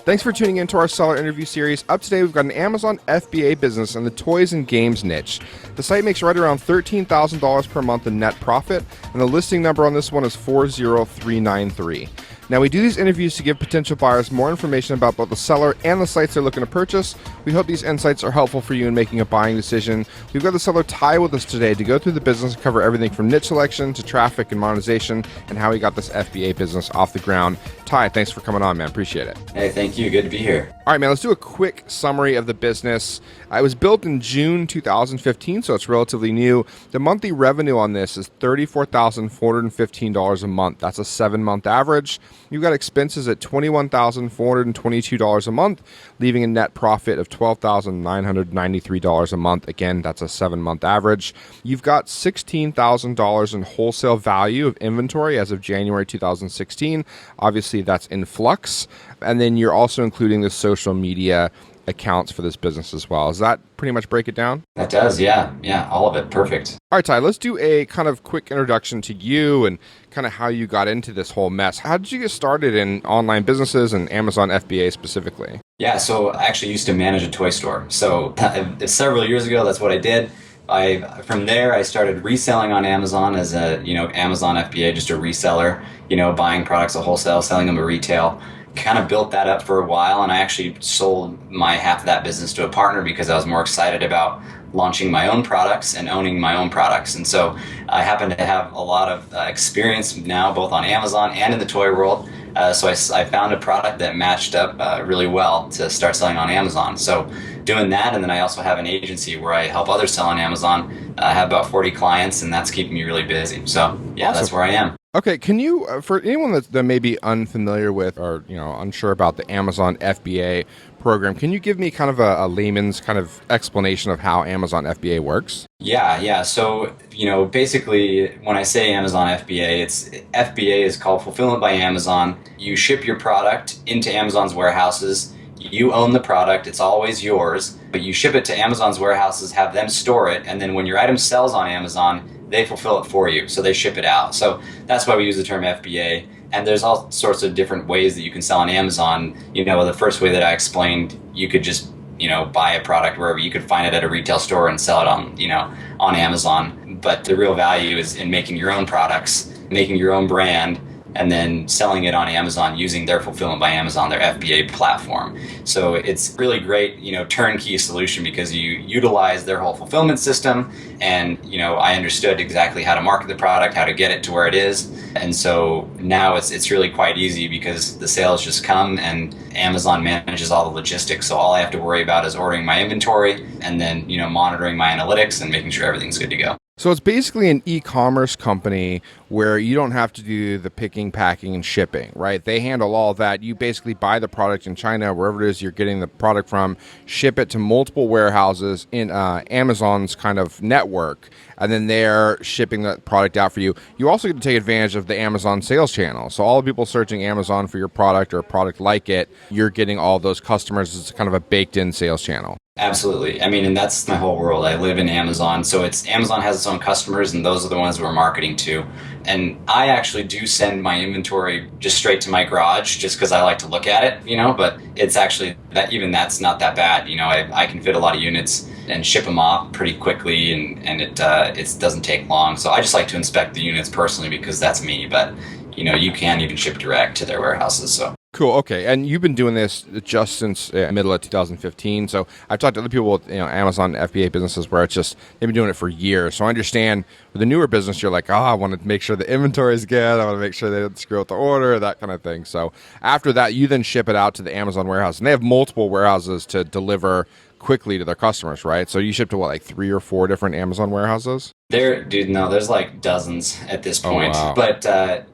Thanks for tuning in to our seller interview series. Up today, we've got an Amazon FBA business in the toys and games niche. The site makes right around $13,000 per month in net profit, and the listing number on this one is 40393. Now, we do these interviews to give potential buyers more information about both the seller and the sites they're looking to purchase. We hope these insights are helpful for you in making a buying decision. We've got the seller Ty with us today to go through the business and cover everything from niche selection to traffic and monetization and how he got this FBA business off the ground. Ty, thanks for coming on, man. Appreciate it. Hey, thank you. Good to be here. All right, man, let's do a quick summary of the business. It was built in June 2015, so it's relatively new. The monthly revenue on this is $34,415 a month. That's a 7-month average. You've got expenses at $21,422 a month, leaving a net profit of $12,993 a month. Again, that's a 7-month average. You've got $16,000 in wholesale value of inventory as of January 2016. Obviously, that's in flux. And then you're also including the social media accounts for this business as well. Does that pretty much break it down? That does, yeah. Yeah, all of it. Perfect. All right, Ty, let's do a kind of quick introduction to you and kind of how you got into this whole mess. How did you get started in online businesses and Amazon FBA specifically? Yeah, so I actually used to manage a toy store. So several years ago, that's what I did. From there, I started reselling on Amazon as Amazon FBA, just a reseller, buying products at wholesale, selling them at retail. Kind of built that up for a while, and I actually sold my half of that business to a partner because I was more excited about launching my own products and owning my own products. And so I happen to have a lot of experience now both on Amazon and in the toy world. So I found a product that matched up really well to start selling on Amazon. So doing that, and then I also have an agency where I help others sell on Amazon. I have about 40 clients, and that's keeping me really busy. So yeah, awesome. That's where I am. Okay, can you, for anyone that may be unfamiliar with or unsure about the Amazon FBA program, can you give me kind of a layman's kind of explanation of how Amazon FBA works? Yeah. So, basically when I say Amazon FBA, FBA is called Fulfillment by Amazon. You ship your product into Amazon's warehouses. You own the product, it's always yours, but you ship it to Amazon's warehouses, have them store it, and then when your item sells on Amazon, they fulfill it for you, so they ship it out. So that's why we use the term FBA, and there's all sorts of different ways that you can sell on Amazon. The first way that I explained, you could just buy a product wherever. You could find it at a retail store and sell it on Amazon, but the real value is in making your own products, making your own brand, and then selling it on Amazon using their Fulfillment by Amazon, their FBA platform. So it's really great, turnkey solution because you utilize their whole fulfillment system, and I understood exactly how to market the product, how to get it to where it is, and so now it's really quite easy because the sales just come and Amazon manages all the logistics. So all I have to worry about is ordering my inventory and then monitoring my analytics and making sure everything's good to go. So it's basically an e-commerce company where you don't have to do the picking, packing, and shipping, right? They handle all that. You basically buy the product in China, wherever it is you're getting the product from, ship it to multiple warehouses in Amazon's kind of network, and then they're shipping that product out for you. You also get to take advantage of the Amazon sales channel. So all the people searching Amazon for your product or a product like it, you're getting all those customers. It's kind of a baked-in sales channel. Absolutely. And that's my whole world. I live in Amazon. So Amazon has its own customers, and those are the ones we're marketing to. And I actually do send my inventory just straight to my garage just because I like to look at it, but it's actually that's not that bad. I can fit a lot of units and ship them off pretty quickly, and it doesn't take long. So I just like to inspect the units personally because that's me. But, you can even ship direct to their warehouses. So. Cool. Okay. And you've been doing this just since middle of 2015. So I've talked to other people with Amazon FBA businesses where it's just they've been doing it for years. So I understand with the newer business, you're like, I want to make sure the inventory is good. I want to make sure they don't screw up the order, that kind of thing. So after that, you then ship it out to the Amazon warehouse, and they have multiple warehouses to deliver quickly to their customers, right? So you ship to like 3 or 4 different Amazon warehouses? There's like dozens at this point. Oh, wow. But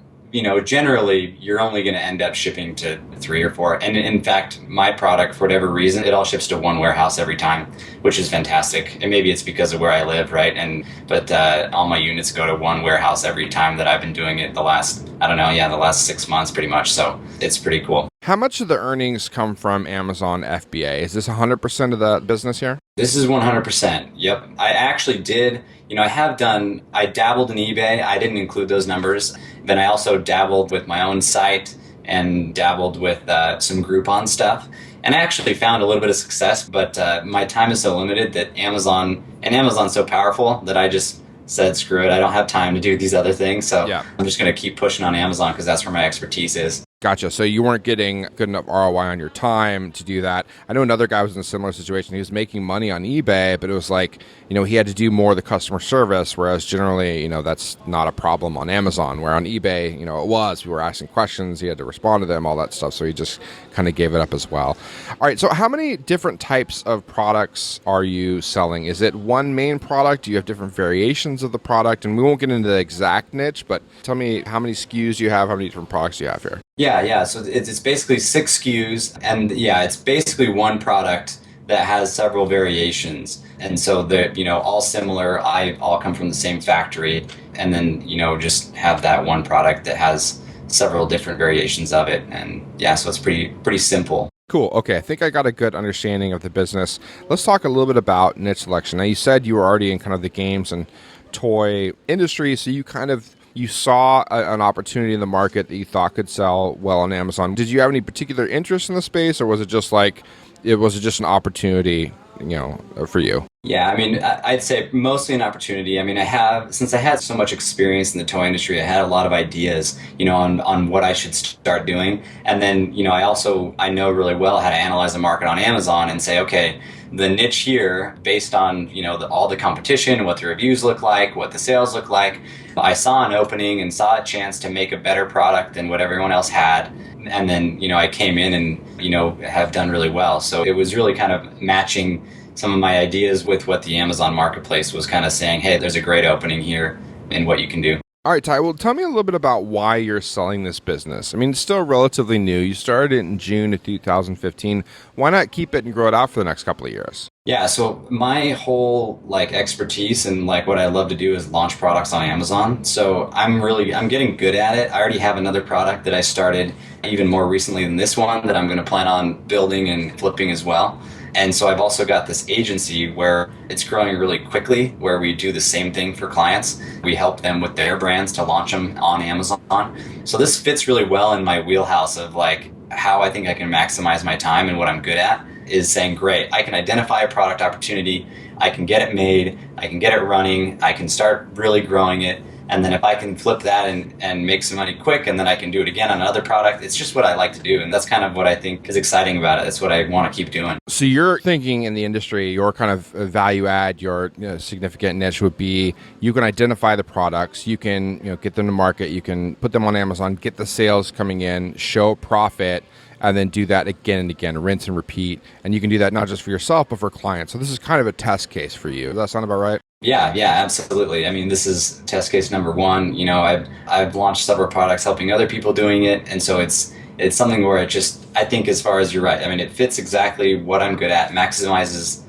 generally you're only going to end up shipping to 3 or 4. And in fact, my product, for whatever reason, it all ships to one warehouse every time, which is fantastic. And maybe it's because of where I live, right? But all my units go to one warehouse every time that I've been doing it the last 6 months pretty much. So it's pretty cool. How much of the earnings come from Amazon FBA? Is this 100% of the business here? This is 100%. Yep. I actually did, I dabbled in eBay. I didn't include those numbers. Then I also dabbled with my own site and dabbled with some Groupon stuff. And I actually found a little bit of success, but my time is so limited that Amazon's so powerful that I just said, screw it. I don't have time to do these other things. So Yeah. I'm just going to keep pushing on Amazon because that's where my expertise is. Gotcha. So you weren't getting good enough ROI on your time to do that. I know another guy was in a similar situation. He was making money on eBay, but it was like, he had to do more of the customer service, whereas generally, that's not a problem on Amazon, where on eBay, it was. We were asking questions. He had to respond to them, all that stuff. So he just kind of gave it up as well. All right. So how many different types of products are you selling? Is it one main product? Do you have different variations of the product? And we won't get into the exact niche, but tell me how many SKUs you have, how many different products you have here. Yeah. So it's basically 6 SKUs, and it's basically one product that has several variations. And so they're, all similar. I all come from the same factory, and then, just have that one product that has several different variations of it. And so it's pretty simple. Cool. Okay. I think I got a good understanding of the business. Let's talk a little bit about niche selection. Now, you said you were already in kind of the games and toy industry, so you saw an opportunity in the market that you thought could sell well on Amazon. Did you have any particular interest in the space, or was it just an opportunity, for you? Yeah, I mean, I'd say mostly an opportunity. I mean, since I had so much experience in the toy industry, I had a lot of ideas, on what I should start doing. And then, I know really well how to analyze the market on Amazon and say, okay, the niche here, based on, all the competition, what the reviews look like, what the sales look like, I saw an opening and saw a chance to make a better product than what everyone else had. And then, I came in and, have done really well. So it was really kind of matching some of my ideas with what the Amazon marketplace was kind of saying, hey, there's a great opening here and what you can do. All right, Ty, well, tell me a little bit about why you're selling this business. I mean, it's still relatively new. You started it in June of 2015. Why not keep it and grow it out for the next couple of years? Yeah, so my whole expertise and what I love to do is launch products on Amazon. So I'm getting good at it. I already have another product that I started even more recently than this one that I'm going to plan on building and flipping as well. And so I've also got this agency where it's growing really quickly, where we do the same thing for clients. We help them with their brands to launch them on Amazon. So this fits really well in my wheelhouse of how I think I can maximize my time, and what I'm good at is saying, great, I can identify a product opportunity, I can get it made, I can get it running, I can start really growing it. And then if I can flip that and make some money quick, and then I can do it again on another product, it's just what I like to do. And that's kind of what I think is exciting about it. That's what I want to keep doing. So you're thinking in the industry, your kind of value add, your significant niche would be you can identify the products, you can get them to market, you can put them on Amazon, get the sales coming in, show profit, and then do that again and again, rinse and repeat. And you can do that not just for yourself, but for clients. So this is kind of a test case for you. Does that sound about right? Yeah, absolutely. I mean, this is test case number one. I've launched several products helping other people doing it. And so it's something where I think as far as you're right, I mean, it fits exactly what I'm good at, maximizes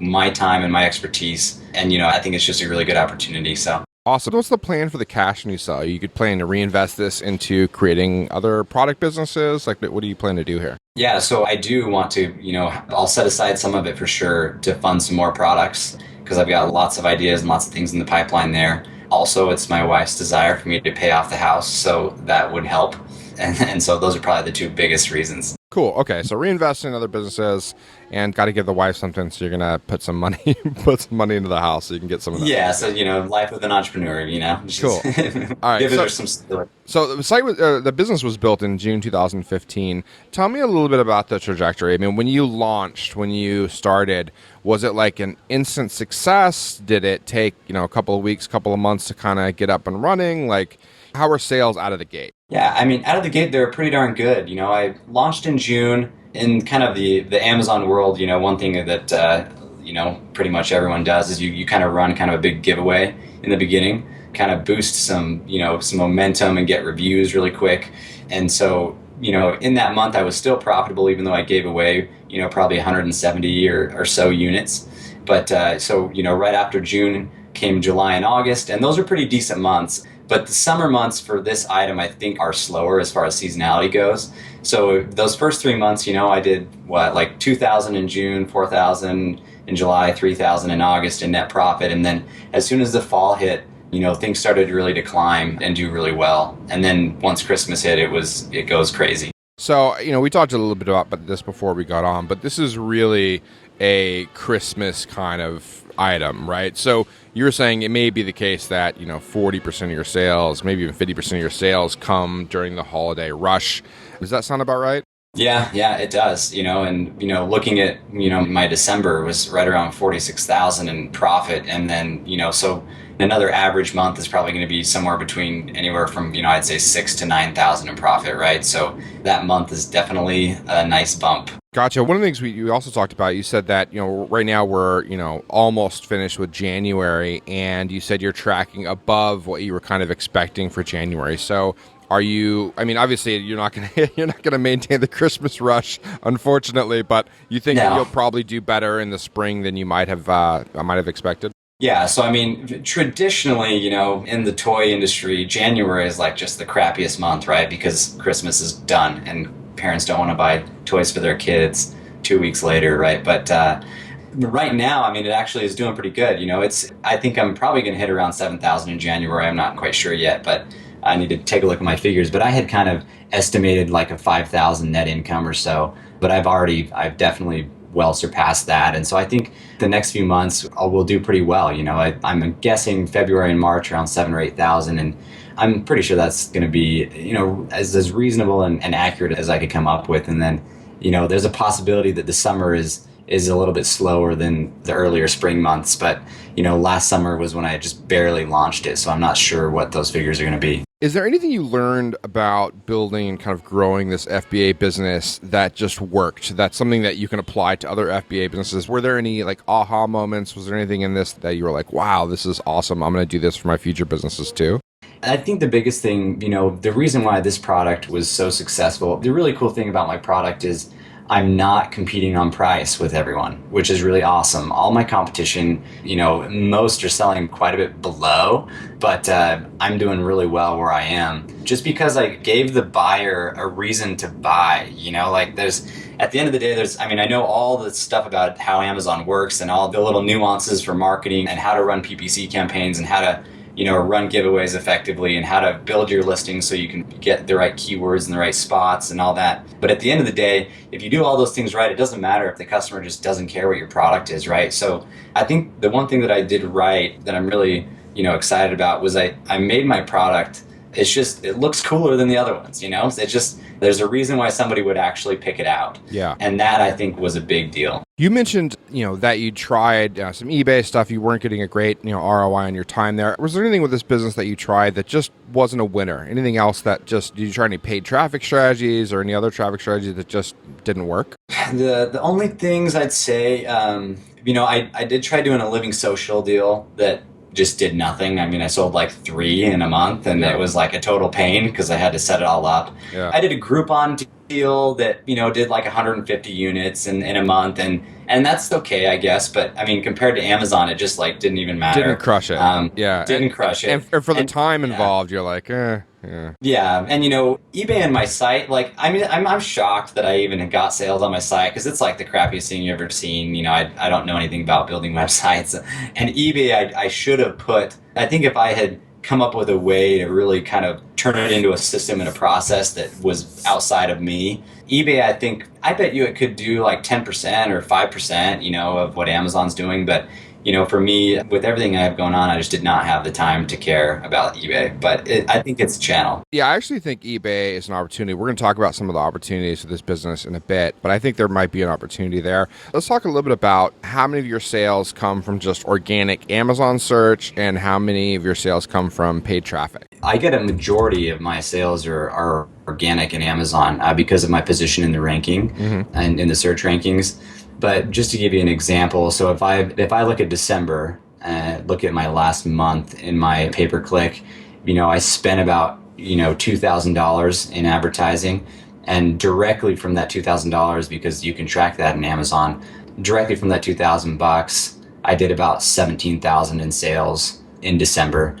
my time and my expertise. And, I think it's just a really good opportunity. So. Awesome. What's the plan for the cash when you sell? You could plan to reinvest this into creating other product businesses? What do you plan to do here? Yeah, so I do want to, I'll set aside some of it for sure to fund some more products, because I've got lots of ideas and lots of things in the pipeline there. Also, it's my wife's desire for me to pay off the house, so that would help. And so those are probably the two biggest reasons. Cool. Okay. So reinvest in other businesses, and got to give the wife something. So you're going to put some money into the house so you can get some of that. Yeah. So, life with an entrepreneur, Cool. All right. Give it some stability. So the business was built in June 2015. Tell me a little bit about the trajectory. I mean, when you started, was it like an instant success? Did it take, a couple of weeks, couple of months to kind of get up and running? How were sales out of the gate? Yeah, I mean, out of the gate, they're pretty darn good. I launched in June in kind of the Amazon world. One thing that, pretty much everyone does is you kind of run kind of a big giveaway in the beginning, kind of boost some momentum and get reviews really quick. And so, in that month, I was still profitable, even though I gave away, probably 170 or so units. But so, right after June came July and August, and those are pretty decent months. But the summer months for this item, I think, are slower as far as seasonality goes. So those first 3 months, I did what, like 2,000 in June, 4,000 in July, 3,000 in August in net profit. And then as soon as the fall hit, things started really to climb and do really well. And then once Christmas hit, it goes crazy. So, we talked a little bit about this before we got on, but this is really a Christmas kind of item, right? So you were saying it may be the case that, 40% of your sales, maybe even 50% of your sales come during the holiday rush. Does that sound about right? Yeah, it does. And looking at my December was right around 46,000 in profit, and then so another average month is probably going to be somewhere between anywhere from I'd say 6,000 to 9,000 in profit, right? So that month is definitely a nice bump. Gotcha. One of the things you also talked about, you said that right now we're almost finished with January, and you said you're tracking above what you were kind of expecting for January. So are you? I mean, obviously, you're not gonna maintain the Christmas rush, unfortunately. But you think that you'll probably do better in the spring than you might have expected. Yeah. So I mean, traditionally, in the toy industry, January is like just the crappiest month, right? Because Christmas is done, and parents don't want to buy toys for their kids 2 weeks later, right? But right now, I mean, it actually is doing pretty good. I think I'm probably going to hit around 7,000 in January. I'm not quite sure yet, but I need to take a look at my figures. But I had kind of estimated like a 5,000 net income or so, but I've definitely well surpassed that. And so I think the next few months we'll do pretty well. I'm guessing February and March around 7,000 or 8,000, and I'm pretty sure that's going to be, as reasonable and accurate as I could come up with. And then, there's a possibility that the summer is a little bit slower than the earlier spring months. But, last summer was when I just barely launched it. So I'm not sure what those figures are going to be. Is there anything you learned about building and kind of growing this FBA business that just worked? That's something that you can apply to other FBA businesses. Were there any like aha moments? Was there anything in this that you were like, wow, this is awesome. I'm going to do this for my future businesses too? I think the biggest thing, the reason why this product was so successful, the really cool thing about my product is I'm not competing on price with everyone, which is really awesome. All my competition, most are selling quite a bit below, but I'm doing really well where I am. Just because I gave the buyer a reason to buy, at the end of the day, I know all the stuff about how Amazon works and all the little nuances for marketing and how to run PPC campaigns and how to run giveaways effectively and how to build your listing so you can get the right keywords in the right spots and all that. But at the end of the day, if you do all those things right, it doesn't matter if the customer just doesn't care what your product is, right? So I think the one thing that I did right that I'm really, excited about was I made my product. It looks cooler than the other ones, there's a reason why somebody would actually pick it out. Yeah. And that I think was a big deal. You mentioned, that you tried some eBay stuff. You weren't getting a great, ROI on your time there. Was there anything with this business that you tried that just wasn't a winner? Anything else that did you try any paid traffic strategies or any other traffic strategies that just didn't work? The only things I'd say, I did try doing a living social deal that just did nothing. I mean, I sold like 3 in a month, and it was like a total pain because I had to set it all up. Yeah. I did a Groupon deal that did like 150 units in a month, and that's okay, I guess. But I mean, compared to Amazon, it just like didn't even matter. Didn't crush it. Didn't crush it. And for the time involved, you're like, Yeah. Yeah, and eBay and my site, I'm shocked that I even got sales on my site because it's like the crappiest thing you've ever seen. I don't know anything about building websites, and eBay I should have put. I think if I had come up with a way to really kind of turn it into a system and a process that was outside of me, eBay, I bet you it could do like 10% or 5%, of what Amazon's doing, but. For me, with everything I have going on, I just did not have the time to care about eBay. But I think it's a channel. Yeah, I actually think eBay is an opportunity. We're going to talk about some of the opportunities for this business in a bit, but I think there might be an opportunity there. Let's talk a little bit about how many of your sales come from just organic Amazon search and how many of your sales come from paid traffic. I get a majority of my sales are organic in Amazon because of my position in the ranking and in the search rankings. But just to give you an example, so if I look at December, look at my last month in my pay-per-click, I spent about $2,000 in advertising, and directly from that $2,000, because you can track that in Amazon, directly from that $2,000, I did about $17,000 in sales in December,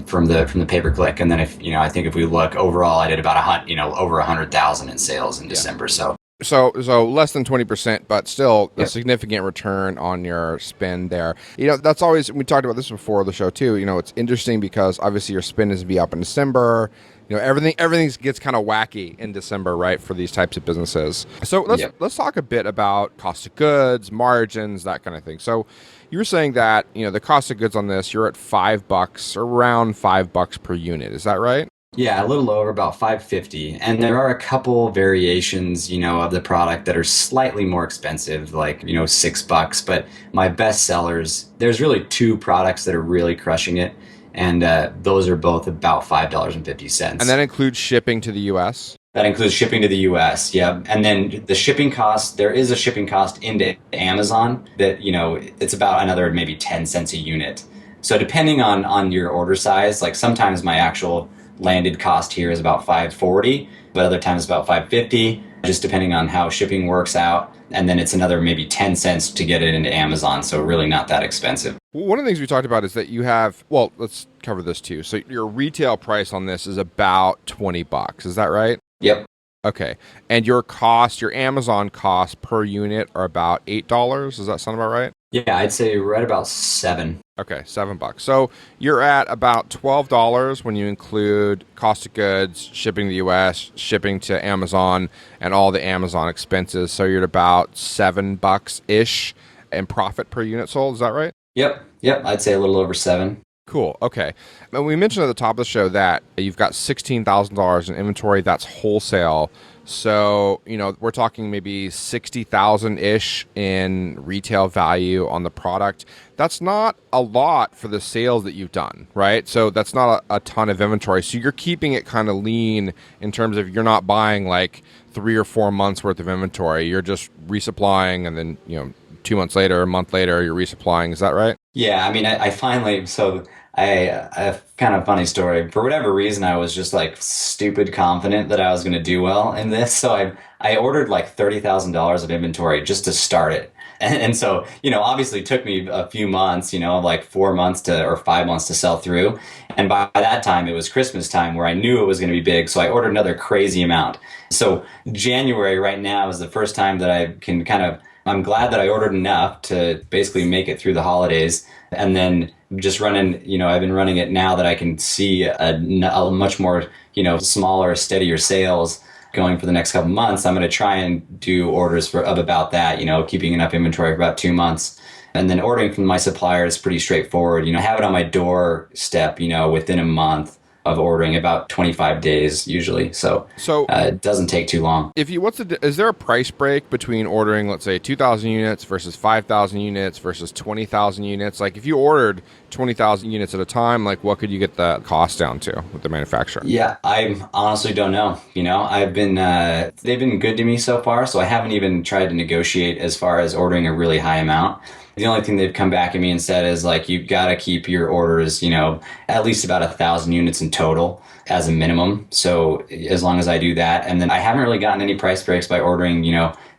from the pay per click. And then I think if we look overall, I did about over 100,000 in sales in December. So less than 20%, but still a Yep. significant return on your spend there. That's always, we talked about this before the show too. It's interesting because obviously your spend is to be up in December. Everything gets kind of wacky in December, right, for these types of businesses. So let's talk a bit about cost of goods, margins, that kind of thing. So you were saying that, the cost of goods on this, you're at $5, around $5 per unit. Is that right? yeah, a little over, about 550. And there are a couple variations, of the product that are slightly more expensive, like, $6. But my best sellers, there's really two products that are really crushing it. And those are both about $5.50. And that includes shipping to the U.S.? That includes shipping to the US, yeah. And then the shipping cost, there is a shipping cost into Amazon that, it's about another maybe 10 cents a unit. So depending on your order size, like sometimes my actual landed cost here is about 540, but other times about 550, just depending on how shipping works out. And then it's another maybe 10 cents to get it into Amazon, so really not that expensive. One of the things we talked about is that you have, well, let's cover this too. So your retail price on this is about $20. Is that right? Yep. Okay. And your Amazon cost per unit are about $8. Does that sound about right? Yeah, I'd say right about 7. Okay, $7. So you're at about $12 when you include cost of goods, shipping to the US, shipping to Amazon, and all the Amazon expenses. So you're at about $7-ish in profit per unit sold. Is that right? Yep. I'd say a little over 7. Cool. Okay. And we mentioned at the top of the show that you've got $16,000 in inventory. That's wholesale. So, we're talking maybe 60,000-ish in retail value on the product. That's not a lot for the sales that you've done, right? So that's not a ton of inventory. So you're keeping it kind of lean in terms of you're not buying like 3 or 4 months worth of inventory. You're just resupplying and then, 2 months later, a month later, you're resupplying. Is that right? Yeah, I mean, I finally, so I kind of funny story. For whatever reason, I was just like stupid confident that I was going to do well in this. So I ordered like $30,000 of inventory just to start it. And so, obviously it took me a few months, like 4 months or 5 months to sell through. And by that time, it was Christmas time where I knew it was going to be big. So I ordered another crazy amount. So January right now is the first time that I can I'm glad that I ordered enough to basically make it through the holidays. And then just running, I've been running it now that I can see a much more, smaller, steadier sales going for the next couple months. I'm going to try and do orders of about that, keeping enough inventory for about 2 months. And then ordering from my supplier is pretty straightforward. Have it on my doorstep, within a month of ordering, about 25 days usually. So it doesn't take too long. Is there a price break between ordering, let's say, 2,000 units versus 5,000 units versus 20,000 units? Like if you ordered 20,000 units at a time, like what could you get the cost down to with the manufacturer? Yeah, I honestly don't know. I've been, they've been good to me so far. So I haven't even tried to negotiate as far as ordering a really high amount. The only thing they've come back at me and said is like, you've got to keep your orders, at least about 1,000 units in total as a minimum. So as long as I do that, and then I haven't really gotten any price breaks by ordering,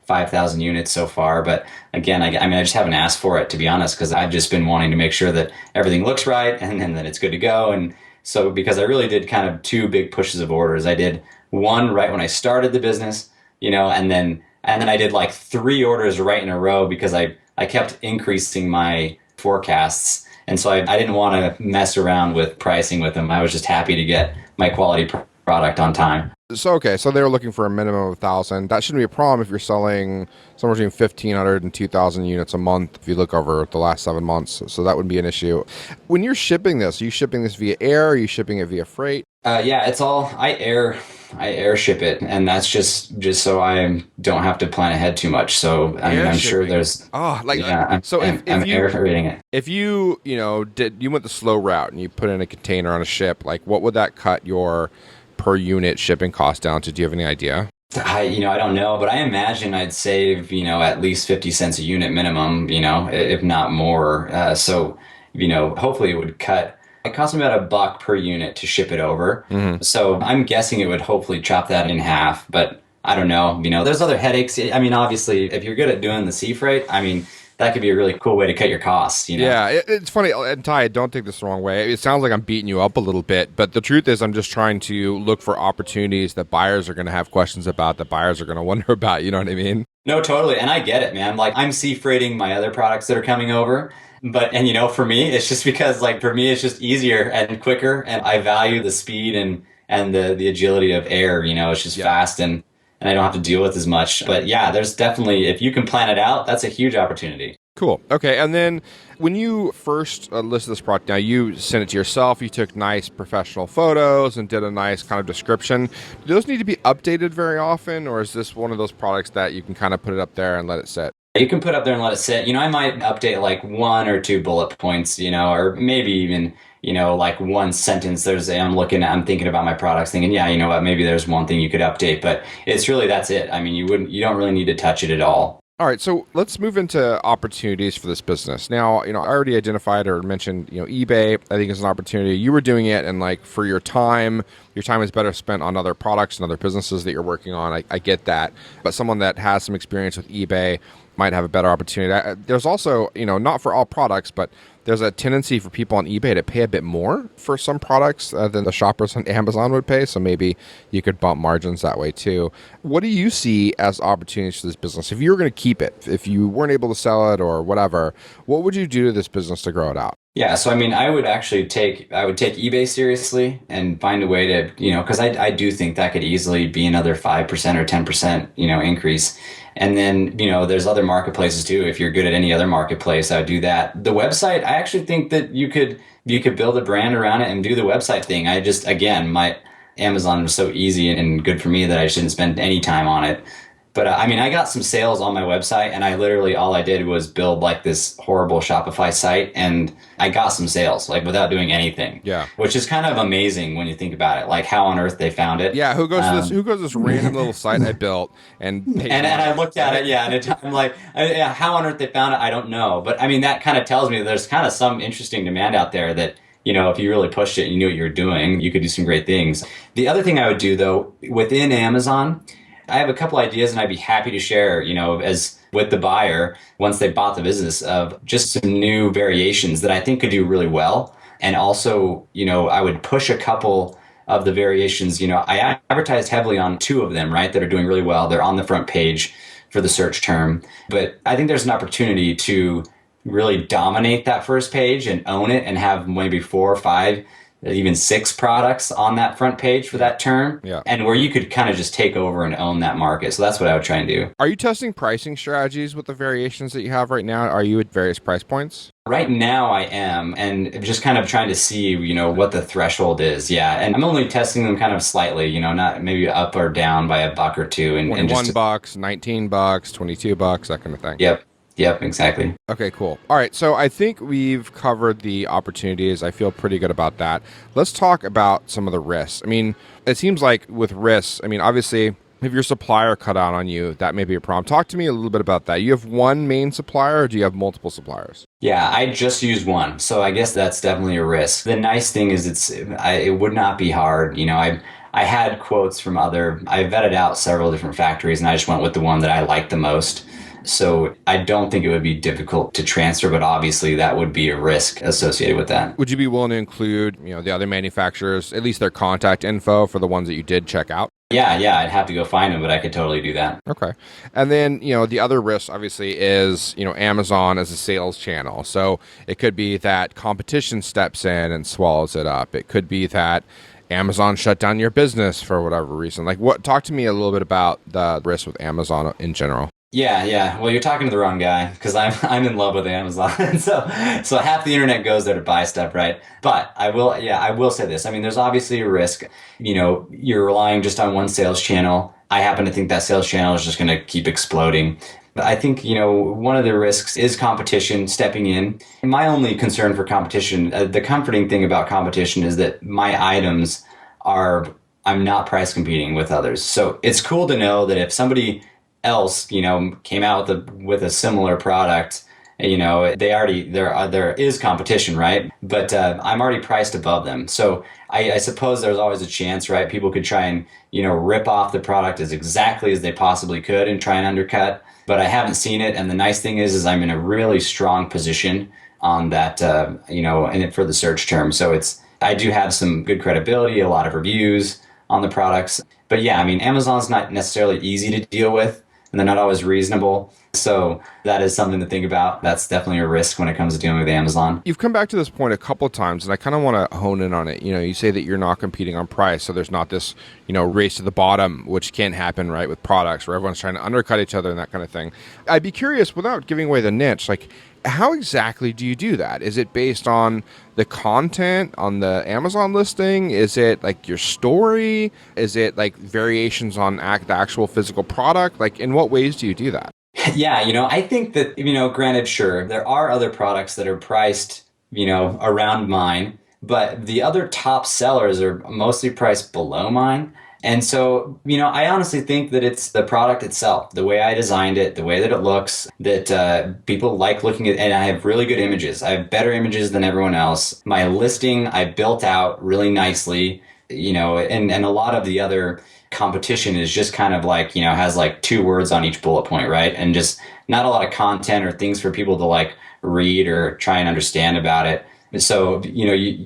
5,000 units so far. But again, I just haven't asked for it, to be honest, because I've just been wanting to make sure that everything looks right and that it's good to go. And so because I really did kind of 2 big pushes of orders. I did one right when I started the business, and then I did like 3 orders right in a row because I kept increasing my forecasts. And so I didn't want to mess around with pricing with them. I was just happy to get my quality product on time. So they were looking for a minimum of 1,000. That shouldn't be a problem if you're selling somewhere between 1,500 and 2,000 units a month if you look over the last 7 months. So that wouldn't be an issue. When you're shipping this, are you shipping this via air? Are you shipping it via freight? Yeah, it's all, I air ship it, and that's just so I don't have to plan ahead too much. So I'm sure there's I'm air freighting it. If you went the slow route and you put in a container on a ship, like what would that cut your per unit shipping cost down to? Do you have any idea? I don't know, but I imagine I'd save at least 50 cents a unit minimum, if not more. So hopefully it would cut. It costs me about $1 per unit to ship it over. Mm-hmm. So I'm guessing it would hopefully chop that in half, but I don't know. There's other headaches. I mean, obviously, if you're good at doing the sea freight, that could be a really cool way to cut your costs, you know? Yeah, it's funny. And Ty, don't take this the wrong way. It sounds like I'm beating you up a little bit, but the truth is, I'm just trying to look for opportunities that buyers are going to have questions about, that buyers are going to wonder about. You know what I mean? No, totally. And I get it, man. Like I'm sea freighting my other products that are coming over. And for me, it's just because like for me, it's just easier and quicker. And I value the speed and the agility of air, it's just Yeah. fast and I don't have to deal with as much. But yeah, there's definitely, if you can plan it out, that's a huge opportunity. Cool. Okay. And then when you first listed this product, now you sent it to yourself, you took nice professional photos and did a nice kind of description. Do those need to be updated very often, or is this one of those products that you can kind of put it up there and let it sit? You can put up there and let it sit. I might update like one or two bullet points, or maybe even, like one sentence. I'm thinking about my products thinking, yeah, you know what, maybe there's one thing you could update, but it's really, that's it. I mean, you don't really need to touch it at all. All right, so let's move into opportunities for this business. Now, I already identified or mentioned, eBay, I think is an opportunity. You were doing it, and like for your time is better spent on other products and other businesses that you're working on. I get that. But someone that has some experience with eBay might have a better opportunity. There's also, not for all products, but there's a tendency for people on eBay to pay a bit more for some products than the shoppers on Amazon would pay. So maybe you could bump margins that way too. What do you see as opportunities for this business? If you were going to keep it, if you weren't able to sell it or whatever, what would you do to this business to grow it out? Yeah, so I mean, I would take eBay seriously and find a way to, because I do think that could easily be another 5% or 10%, increase. And then, there's other marketplaces too. If you're good at any other marketplace, I would do that. The website, I actually think that you could build a brand around it and do the website thing. Again, my Amazon was so easy and good for me that I shouldn't spend any time on it. But I mean, I got some sales on my website, and all I did was build like this horrible Shopify site, and I got some sales like without doing anything. Yeah, which is kind of amazing when you think about it, like how on earth they found it. Yeah, who goes to this? Who goes to this random little site I built and paid and I looked at it, yeah, and I'm like, how on earth they found it, I don't know. But I mean, that kind of tells me that there's kind of some interesting demand out there that. If you really pushed it and you knew what you were doing, you could do some great things. The other thing I would do, though, within Amazon, I have a couple ideas and I'd be happy to share, as with the buyer, once they bought the business, of just some new variations that I think could do really well. And also, I would push a couple of the variations. I advertised heavily on two of them, right, that are doing really well. They're on the front page for the search term. But I think there's an opportunity to really dominate that first page and own it and have maybe 4 or 5, even 6 products on that front page for that term. Yeah. And where you could kind of just take over and own that market. So that's what I would try and do. Are you testing pricing strategies with the variations that you have right now? Are you at various price points? Right now I am, and just kind of trying to see, what the threshold is. Yeah. And I'm only testing them kind of slightly, not maybe up or down by $1 or $2. And just $21, $19, $22, that kind of thing. Yep, exactly. Okay, cool. All right, so I think we've covered the opportunities. I feel pretty good about that. Let's talk about some of the risks. I mean, it seems like with risks, obviously, if your supplier cut out on you, that may be a problem. Talk to me a little bit about that. You have one main supplier, or do you have multiple suppliers? Yeah, I just use one, so I guess that's definitely a risk. The nice thing is it would not be hard. I had quotes from I vetted out several different factories, and I just went with the one that I liked the most. So I don't think it would be difficult to transfer, but obviously that would be a risk associated with that. Would you be willing to include, the other manufacturers, at least their contact info for the ones that you did check out? Yeah, I'd have to go find them, but I could totally do that. Okay. And then, the other risk obviously is, Amazon as a sales channel. So it could be that competition steps in and swallows it up. It could be that Amazon shut down your business for whatever reason. Talk to me a little bit about the risk with Amazon in general. Yeah. Well, you're talking to the wrong guy, because I'm in love with Amazon. so half the internet goes there to buy stuff, right? But I will say this. There's obviously a risk. You're relying just on one sales channel. I happen to think that sales channel is just going to keep exploding. But I think, one of the risks is competition stepping in. My only concern for competition, the comforting thing about competition is that my items I'm not price competing with others. So it's cool to know that if somebody else, came out with a similar product, there is competition, right? But I'm already priced above them. So I suppose there's always a chance, right? People could try and, rip off the product as exactly as they possibly could and try and undercut. But I haven't seen it. And the nice thing is I'm in a really strong position on that, in it for the search term. So I do have some good credibility, a lot of reviews on the products. But yeah, I mean, Amazon's not necessarily easy to deal with, and they're not always reasonable. So that is something to think about. That's definitely a risk when it comes to dealing with Amazon. You've come back to this point a couple of times, and I kind of want to hone in on it. You say that you're not competing on price, so there's not this, race to the bottom, which can happen, right, with products where everyone's trying to undercut each other and that kind of thing. I'd be curious, without giving away the niche, like, how exactly do you do that? Is it based on the content on the Amazon listing? Is it like your story? Is it like variations on the actual physical product? Like, in what ways do you do that? Yeah, I think that, granted, sure, there are other products that are priced, around mine, but the other top sellers are mostly priced below mine. And so, I honestly think that it's the product itself, the way I designed it, the way that it looks, that people like looking at, and I have really good images. I have better images than everyone else. My listing, I built out really nicely, and a lot of the other competition is just kind of like, has like 2 words on each bullet point, right? And just not a lot of content or things for people to like read or try and understand about it. So,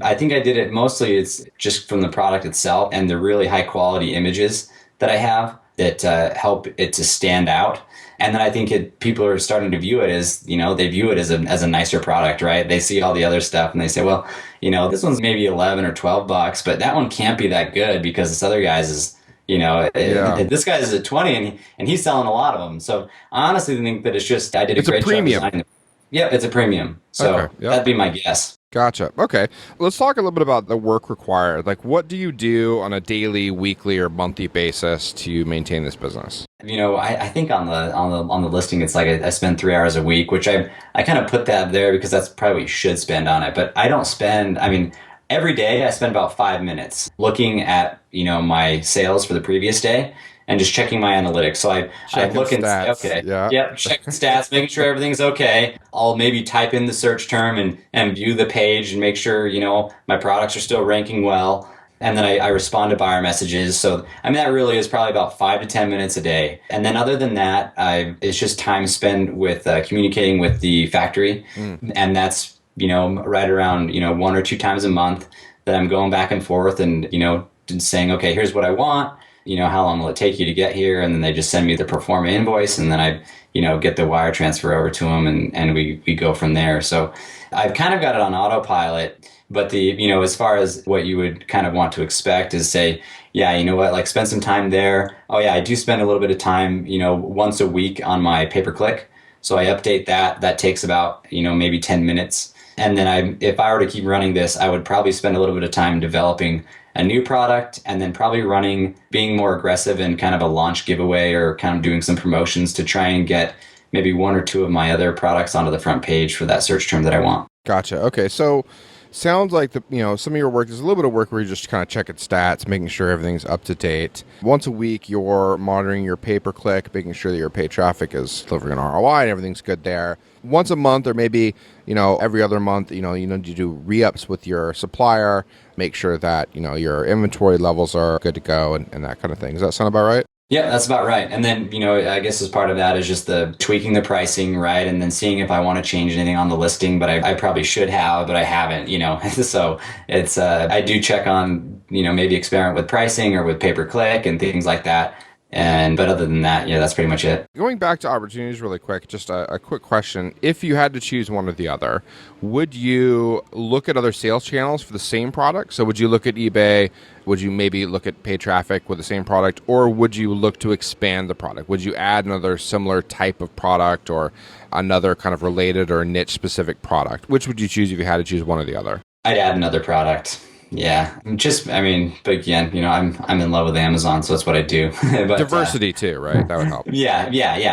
I think I did it mostly, it's just from the product itself and the really high quality images that I have that help it to stand out. And then I think people are starting to view it as, they view it as a nicer product, right? They see all the other stuff and they say, well, this one's maybe 11 or 12 bucks, but that one can't be that good because this other guy's is, this guy's is at 20 and he's selling a lot of them. So I honestly think that I did a great job designing it. Yeah, it's a premium. So Okay, yep. That'd be my guess. Gotcha. Okay. Let's talk a little bit about the work required. Like, what do you do on a daily, weekly, or monthly basis to maintain this business? I think on the listing, it's like I spend 3 hours a week, which I kind of put that there because that's probably what you should spend on it. But I don't spend, every day I spend about 5 minutes looking at, my sales for the previous day and just checking my analytics. So I look and say, okay, check the stats, making sure everything's okay. I'll maybe type in the search term and view the page and make sure, my products are still ranking well. And then I respond to buyer messages. So, that really is probably about 5 to 10 minutes a day. And then other than that, it's just time spent with communicating with the factory. And that's, right around, 1 or 2 times a month that I'm going back and forth and, saying, okay, here's what I want. How long will it take you to get here? And then they just send me the pro forma invoice and then I, get the wire transfer over to them and we go from there. So I've kind of got it on autopilot, but as far as what you would kind of want to expect is say, yeah, like spend some time there. Oh yeah, I do spend a little bit of time, once a week on my pay-per-click. So I update that. That takes about, maybe 10 minutes. And then if I were to keep running this, I would probably spend a little bit of time developing a new product and then probably being more aggressive in kind of a launch giveaway or kind of doing some promotions to try and get maybe 1 or 2 of my other products onto the front page for that search term that I want. Gotcha. Okay. So sounds like some of your work is a little bit of work where you're just kind of checking stats, making sure everything's up to date. Once a week, you're monitoring your pay-per-click, making sure that your paid traffic is delivering an ROI and everything's good there. Once a month or maybe, every other month, you do re-ups with your supplier, make sure that, your inventory levels are good to go and that kind of thing. Does that sound about right? Yeah, that's about right. And then, I guess as part of that is just the tweaking the pricing, right? And then seeing if I want to change anything on the listing, but I probably should have, but I haven't, So it's, I do check on, maybe experiment with pricing or with pay-per-click and things like that. But other than that, that's pretty much it. Going back to opportunities really quick, just a quick question. If you had to choose one or the other, would you look at other sales channels for the same product? So would you look at eBay? Would you maybe look at paid traffic with the same product? Or would you look to expand the product? Would you add another similar type of product or another kind of related or niche specific product? Which would you choose if you had to choose one or the other? I'd add another product. Yeah, I mean, but again, I'm in love with Amazon, so that's what I do. But Diversity too, right? That would help. yeah.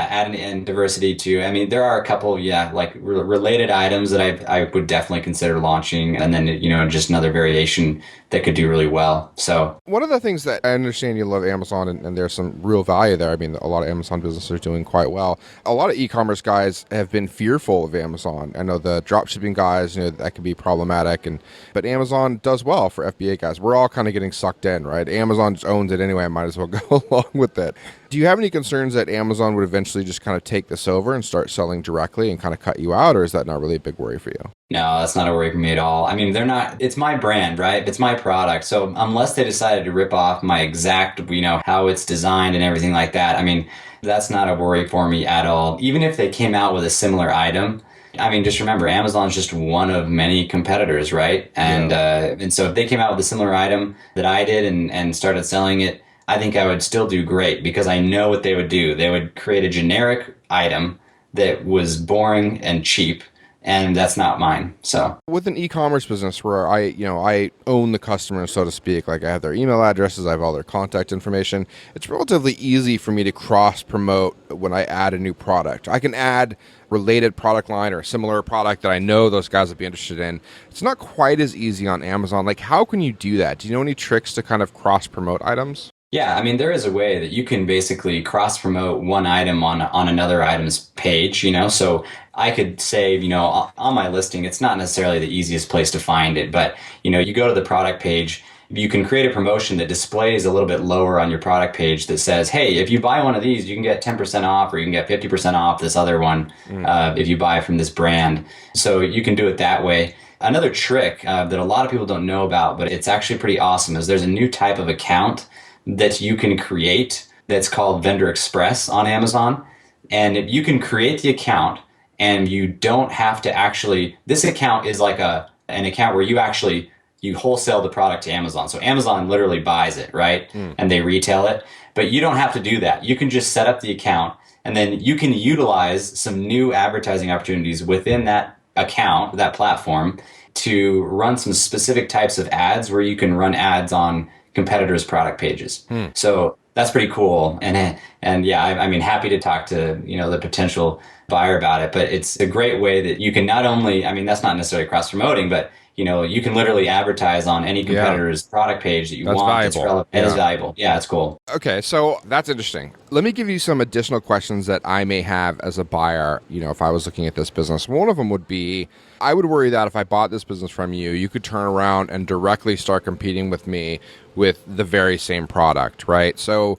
Add and diversity too. I mean, there are a couple, yeah, like related items that I would definitely consider launching, and then just another variation that could do really well. So One of the things that I understand you love Amazon, and there's some real value there. I mean, a lot of Amazon businesses are doing quite well. A lot of e-commerce guys have been fearful of Amazon. I know the drop shipping guys, that can be problematic, but Amazon does well for FBA guys. We're all kind of getting sucked in, right? Amazon just owns it anyway. I might as well go along with it. Do you have any concerns that Amazon would eventually just kind of take this over and start selling directly and kind of cut you out, or is that not really a big worry for you? no, that's not a worry for me at all. I mean, they're not, it's my brand, right? It's my product. So unless they decided to rip off my exact, how it's designed and everything like that, I mean, that's not a worry for me at all. Even if they came out with a similar item, I mean, just remember, Amazon's just one of many competitors, right? And so if they came out with a similar item that I did and started selling it, I think I would still do great because I know what they would do. They would create a generic item that was boring and cheap, and that's not mine. So With an e-commerce business where I own the customer, so to speak, like I have their email addresses, I have all their contact information, it's relatively easy for me to cross promote when I add a new product. I can add related product line or a similar product that I know those guys would be interested in. It's not quite as easy on Amazon. Like, how can you do that? Do you know any tricks to kind of cross promote items? yeah, I mean, there is a way that you can basically cross promote one item on another item's page, So I could say, on my listing, it's not necessarily the easiest place to find it, but, you go to the product page, you can create a promotion that displays a little bit lower on your product page that says, hey, if you buy one of these, you can get 10% off or you can get 50% off this other one if you buy from this brand. So you can do it that way. Another trick that a lot of people don't know about, but it's actually pretty awesome, is there's a new type of account that you can create that's called Vendor Express on Amazon. And if you can create the account and you don't have to actually, this account is like an account where you wholesale the product to Amazon. So Amazon literally buys it, right? And they retail it. But you don't have to do that. You can just set up the account and then you can utilize some new advertising opportunities within that account, that platform, to run some specific types of ads where you can run ads on competitors' product pages. So that's pretty cool. And yeah, I mean, happy to talk to, the potential buyer about it, but it's a great way that you can not only, I mean, that's not necessarily cross promoting, but you can literally advertise on any competitor's product page that you That's want. valuable. That's relevant. It is valuable. Yeah, it's cool. Okay, so that's interesting. Let me give you some additional questions that I may have as a buyer, if I was looking at this business. One of them would be, I would worry that if I bought this business from you, you could turn around and directly start competing with me with the very same product, right? So,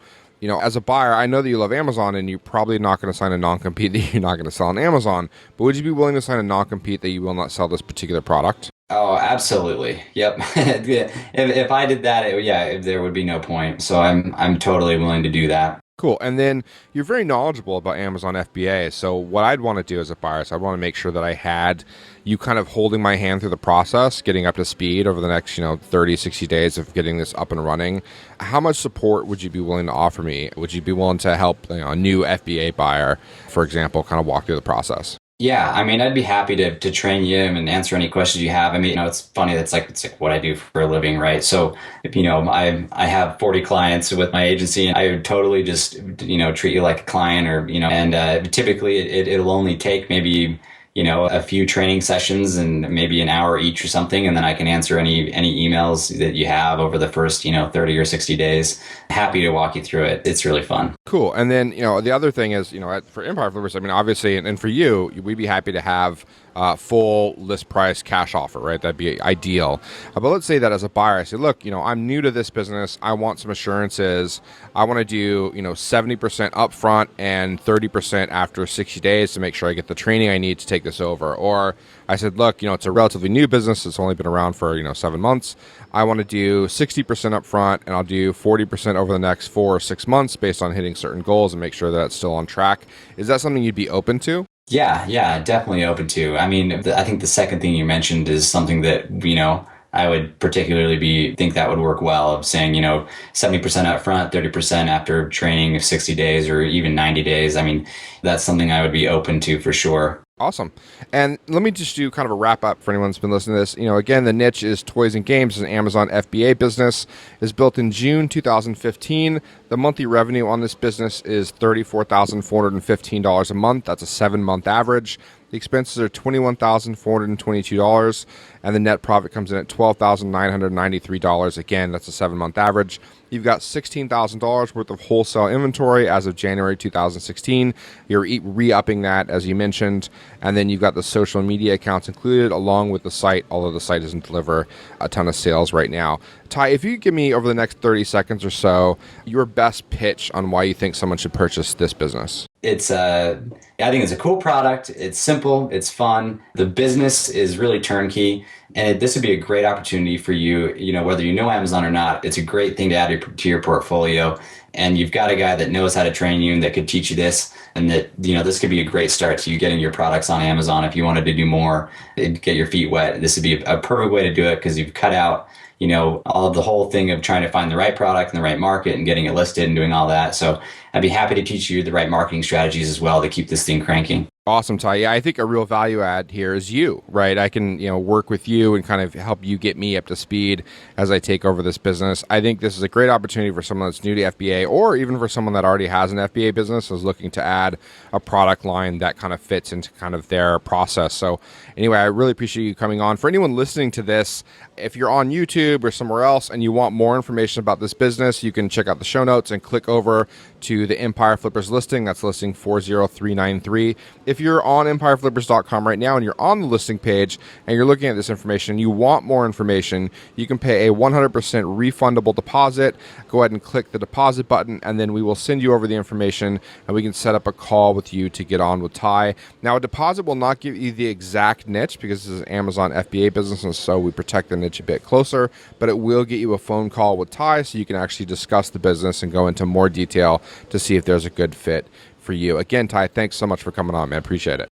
as a buyer, I know that you love Amazon and you're probably not going to sign a non-compete that you're not going to sell on Amazon, but would you be willing to sign a non-compete that you will not sell this particular product? Oh, absolutely. Yep. If I did that, there would be no point. So I'm totally willing to do that. Cool. And then you're very knowledgeable about Amazon FBA. So what I'd want to do as a buyer is I'd want to make sure that I had you kind of holding my hand through the process, getting up to speed over the next, 30, 60 days of getting this up and running. How much support would you be willing to offer me? Would you be willing to help a new FBA buyer, for example, kind of walk through the process? Yeah, I mean, I'd be happy to train you and answer any questions you have. I mean, it's funny. It's like what I do for a living, right? So, I have 40 clients with my agency, and I would totally just treat you like a client, or and typically it'll only take maybe a few training sessions and maybe an hour each or something, and then I can answer any emails that you have over the first 30 or 60 days. Happy to walk you through it. It's really fun. Cool. And then, the other thing is, for Empire Flippers, I mean, obviously, and for you, we'd be happy to have full list price cash offer, right? That'd be ideal. But let's say that as a buyer, I say, look, I'm new to this business. I want some assurances. I want to do, 70% upfront and 30% after 60 days to make sure I get the training I need to take this over. Or I said, look, it's a relatively new business. It's only been around for, 7 months. I want to do 60% upfront and I'll do 40% over the next 4 or 6 months based on hitting certain goals and make sure that it's still on track. Is that something you'd be open to? Yeah, definitely open to. I mean, I think the second thing you mentioned is something that, I would particularly think that would work well, of saying, 70% upfront, 30% after training of 60 days or even 90 days. I mean, that's something I would be open to for sure. Awesome. And let me just do kind of a wrap up for anyone that's been listening to this. Again, the niche is toys and games. It's an Amazon FBA business. It's built in June 2015. The monthly revenue on this business is $34,415 a month. That's a 7-month average. The expenses are $21,422, and the net profit comes in at $12,993. Again, that's a 7-month average. You've got $16,000 worth of wholesale inventory as of January 2016. You're re-upping that, as you mentioned. And then you've got the social media accounts included along with the site, although the site doesn't deliver a ton of sales right now. Ty, if you could give me over the next 30 seconds or so your best pitch on why you think someone should purchase this business. I think it's a cool product. It's simple. It's fun. The business is really turnkey, and this would be a great opportunity for you. Whether you know Amazon or not, it's a great thing to add to your portfolio. And you've got a guy that knows how to train you and that could teach you this, and that this could be a great start to you getting your products on Amazon. If you wanted to do more, get your feet wet, this would be a perfect way to do it because you've cut out all of the whole thing of trying to find the right product in the right market and getting it listed and doing all that. So I'd be happy to teach you the right marketing strategies as well to keep this thing cranking. Awesome, Ty. Yeah, I think a real value add here is you, right? I can, work with you and kind of help you get me up to speed as I take over this business. I think this is a great opportunity for someone that's new to FBA, or even for someone that already has an FBA business is looking to add a product line that kind of fits into kind of their process. So anyway, I really appreciate you coming on. For anyone listening to this, if you're on YouTube or somewhere else and you want more information about this business, you can check out the show notes and click over to the Empire Flippers listing. That's listing 40393. If you're on empireflippers.com right now and you're on the listing page and you're looking at this information and you want more information, you can pay a 100% refundable deposit. Go ahead and click the deposit button, and then we will send you over the information and we can set up a call with you to get on with Ty. Now, a deposit will not give you the exact niche because this is an Amazon FBA business, and so we protect the niche a bit closer, but it will get you a phone call with Ty so you can actually discuss the business and go into more detail to see if there's a good fit for you. Again, Ty, thanks so much for coming on, man. Appreciate it.